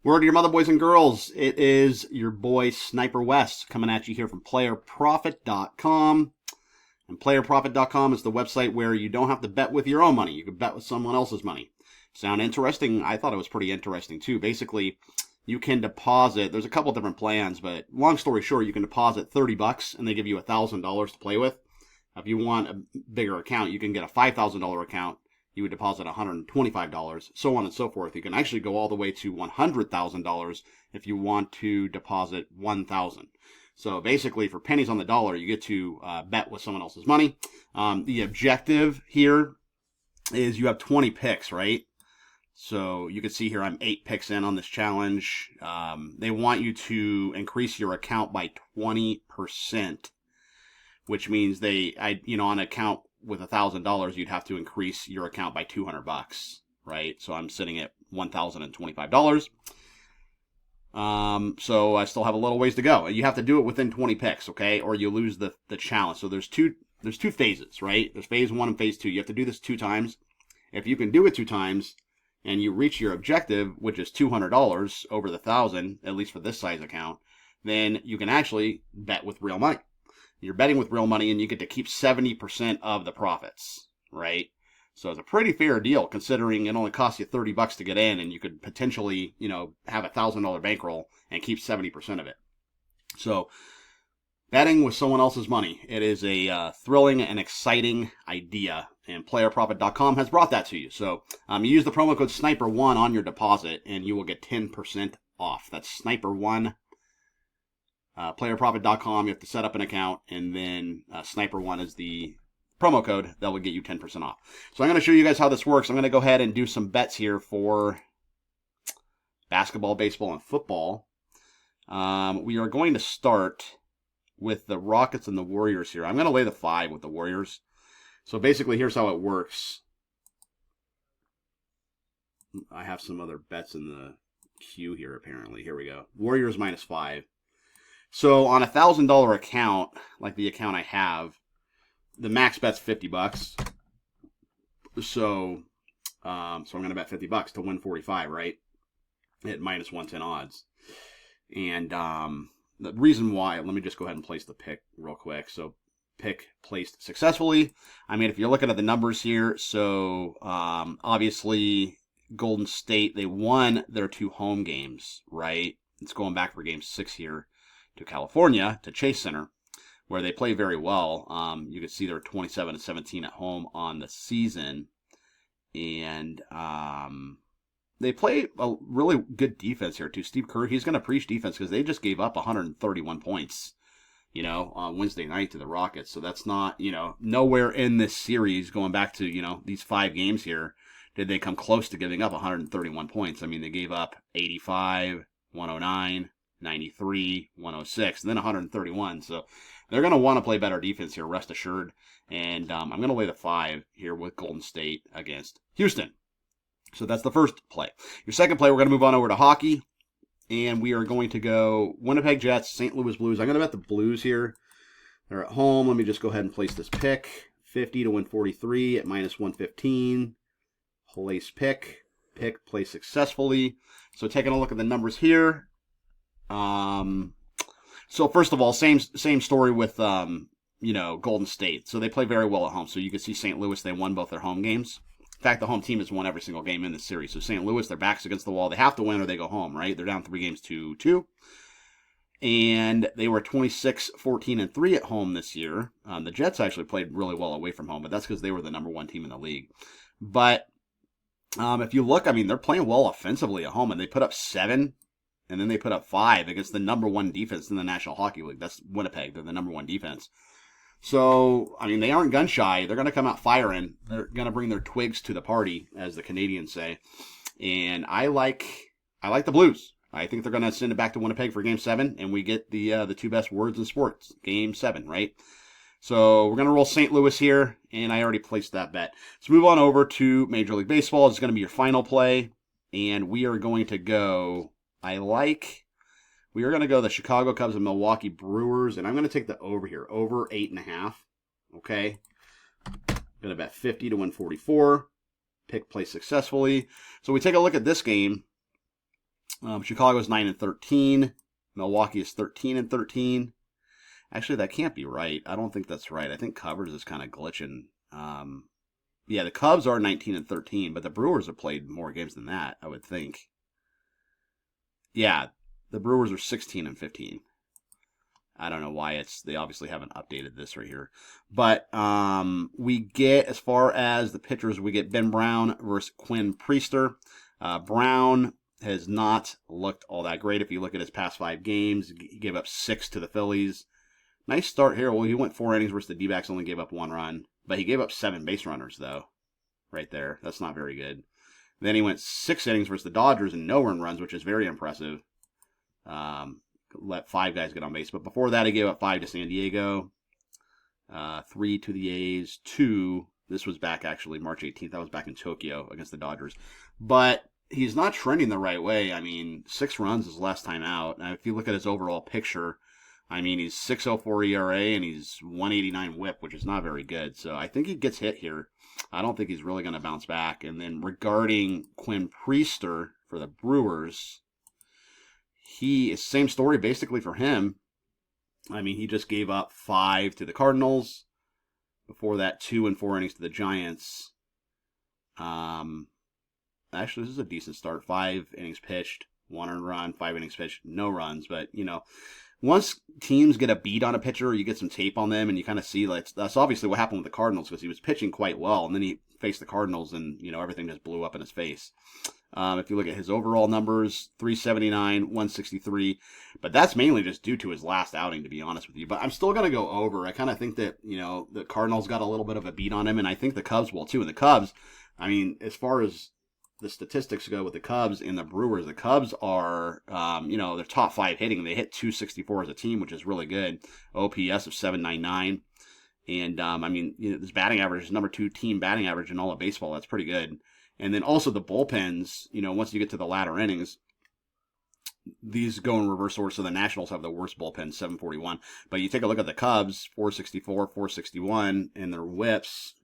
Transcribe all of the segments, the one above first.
Word to your mother, boys and girls. It is your boy Sniper Wes coming at you here from playerprofit.com. And playerprofit.com is the website where you don't have to bet with your own money. You can bet with someone else's money. Sound interesting? I thought it was pretty interesting too. Basically, you can deposit, there's a couple different plans, but long story short, you can deposit $30 and they give you $1,000 to play with. If you want a bigger account, you can get a $5,000 account. You would deposit $125, so on and so forth. You can actually go all the way to $100,000 if you want to deposit $1,000. So basically, for pennies on the dollar, you get to bet with someone else's money. The objective here is you have 20 picks, right? So you can see here I'm 8 picks in on this challenge. They want you to increase your account by 20%, which means on an account with $1,000, you'd have to increase your account by $200, right? So I'm sitting at $1,025. So I still have a little ways to go. You have to do it within 20 picks, okay? Or you lose the challenge. So there's two phases, right? There's phase 1 and phase 2. You have to do this 2 times. If you can do it 2 times and you reach your objective, which is $200 over the 1,000, at least for this size account, then you can actually bet with real money. You're betting with real money, and you get to keep 70% of the profits, right? So it's a pretty fair deal, considering it only costs you $30 to get in, and you could potentially, have a $1,000 bankroll and keep 70% of it. So betting with someone else's money, it is a thrilling and exciting idea, and playerprofit.com has brought that to you. So you use the promo code SNIPER1 on your deposit, and you will get 10% off. That's SNIPER1. Playerprofit.com, you have to set up an account, and then Sniper1 is the promo code that will get you 10% off. So I'm going to show you guys how this works. I'm going to go ahead and do some bets here for basketball, baseball, and football. We are going to start with the Rockets and the Warriors here. I'm going to lay the 5 with the Warriors. So basically, here's how it works. I have some other bets in the queue here, apparently. Here we go. Warriors -5. So on a $1,000 account, like the account I have, the max bet's $50. So I'm going to bet $50 to win 45, right? At -110 odds. And the reason why, let me just go ahead and place the pick real quick. So pick placed successfully. I mean, if you're looking at the numbers here, so obviously Golden State, they won their 2 home games, right? It's going back for game 6 here to California, to Chase Center, where they play very well. You can see they're 27-17 at home on the season. And they play a really good defense here, too. Steve Kerr, he's going to preach defense because they just gave up 131 points, on Wednesday night to the Rockets. So that's not, nowhere in this series, going back to, these 5 games here, did they come close to giving up 131 points. I mean, they gave up 85, 109, 93, 106, and then 131. So they're going to want to play better defense here, rest assured. And I'm going to lay the 5 here with Golden State against Houston. So that's the first play. Your second play, we're going to move on over to hockey. And we are going to go Winnipeg Jets, St. Louis Blues. I'm going to bet the Blues here. They're at home. Let me just go ahead and place this pick. 50 to win 43 at -115. Place pick. Pick place successfully. So taking a look at the numbers here. So first of all, same story with, Golden State. So they play very well at home. So you can see St. Louis, they won both their home games. In fact, the home team has won every single game in this series. So St. Louis, their back's against the wall. They have to win or they go home, right? They're down 3 games to 2. And they were 26-14-3 at home this year. The Jets actually played really well away from home, but that's because they were the number 1 team in the league. But if you look, I mean, they're playing well offensively at home, and they put up 7. And then they put up 5 against the number 1 defense in the National Hockey League. That's Winnipeg. They're the number 1 defense. So, I mean, they aren't gun shy. They're going to come out firing. They're going to bring their twigs to the party, as the Canadians say. And I like the Blues. I think they're going to send it back to Winnipeg for Game 7, and we get the 2 best words in sports. Game 7, right? So we're going to roll St. Louis here, and I already placed that bet. Let's move on over to Major League Baseball. It's going to be your final play, and we are going to go... We are going to go the Chicago Cubs and Milwaukee Brewers, and I'm going to take the over here, over 8.5. Okay, I'm going to bet 50 to win 44. Pick place successfully. So we take a look at this game. Chicago is 9-13. Milwaukee is 13-13. Actually, that can't be right. I don't think that's right. I think Covers is kind of glitching. Yeah, the Cubs are 19-13, but the Brewers have played more games than that, I would think. Yeah, the Brewers are 16-15. I don't know why they obviously haven't updated this right here. But we get, as far as the pitchers, we get Ben Brown versus Quinn Priester. Brown has not looked all that great. If you look at his past 5 games, he gave up 6 to the Phillies. Nice start here. Well, he went 4 innings versus the D-backs, only gave up 1 run. But he gave up 7 base runners, though, right there. That's not very good. Then he went 6 innings versus the Dodgers and no earned runs, which is very impressive. Let 5 guys get on base. But before that, he gave up 5 to San Diego, 3 to the A's, 2. This was back, actually, March 18th. That was back in Tokyo against the Dodgers. But he's not trending the right way. I mean, 6 runs is last time out. Now, if you look at his overall picture, I mean, he's 6.04 ERA and he's 189 WHIP, which is not very good. So I think he gets hit here. I don't think he's really going to bounce back. And then regarding Quinn Priester for the Brewers, he is same story basically for him. I mean, he just gave up 5 to the Cardinals. Before that, 2 and 4 innings to the Giants. Actually, this is a decent start. 5 innings pitched, 1 earned run, 5 innings pitched, no runs. But, you know, once teams get a beat on a pitcher, you get some tape on them, and you kind of see, like, that's obviously what happened with the Cardinals, because he was pitching quite well, and then he faced the Cardinals, and, you know, everything just blew up in his face. If you look at his overall numbers, 379, 163, but that's mainly just due to his last outing, to be honest with you. But I'm still going to go over. I kind of think that, you know, the Cardinals got a little bit of a beat on him, and I think the Cubs will too. And the Cubs, I mean, as far as the statistics go with the Cubs and the Brewers, the Cubs are, you know, they're top 5 hitting. They hit 264 as a team, which is really good. OPS of 799. And, I mean, you know, this batting average is number 2 team batting average in all of baseball. That's pretty good. And then also the bullpens, you know, once you get to the latter innings, these go in reverse order. So the Nationals have the worst bullpen, 741. But you take a look at the Cubs, 464, 461, and their whips,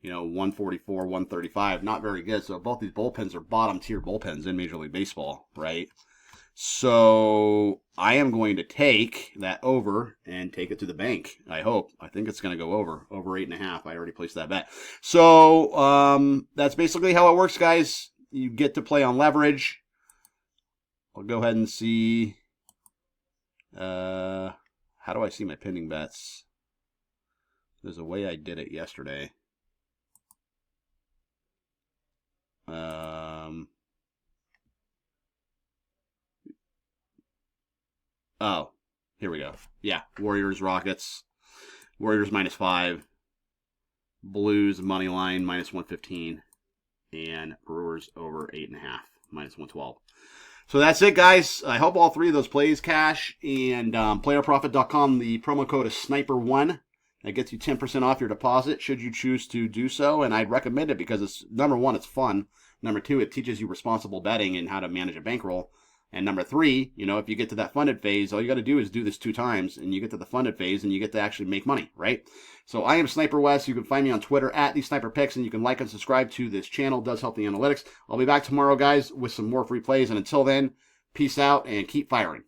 you know, 144, 135. Not very good. So both these bullpens are bottom tier bullpens in Major League Baseball, right? So I am going to take that over and take it to the bank. I hope. I think it's going to go over 8.5. I already placed that bet. So that's basically how it works, guys. You get to play on leverage. I'll go ahead and see. How do I see my pending bets? There's a way I did it yesterday. Oh, here we go. Yeah, Warriors, Rockets. Warriors -5. Blues money line -115. And Brewers over 8.5, -112. So that's it, guys. I hope all 3 of those plays cash. And playerprofit.com, the promo code is Sniper1. That gets you 10% off your deposit, should you choose to do so. And I'd recommend it because it's, number 1, it's fun. Number 2, it teaches you responsible betting and how to manage a bankroll. And number 3, you know, if you get to that funded phase, all you got to do is do this 2 times, and you get to the funded phase, and you get to actually make money, right? So I am Sniper Wes. You can find me on Twitter at @TheSniperPicks, and you can like and subscribe to this channel. It does help the analytics. I'll be back tomorrow, guys, with some more free plays. And until then, peace out and keep firing.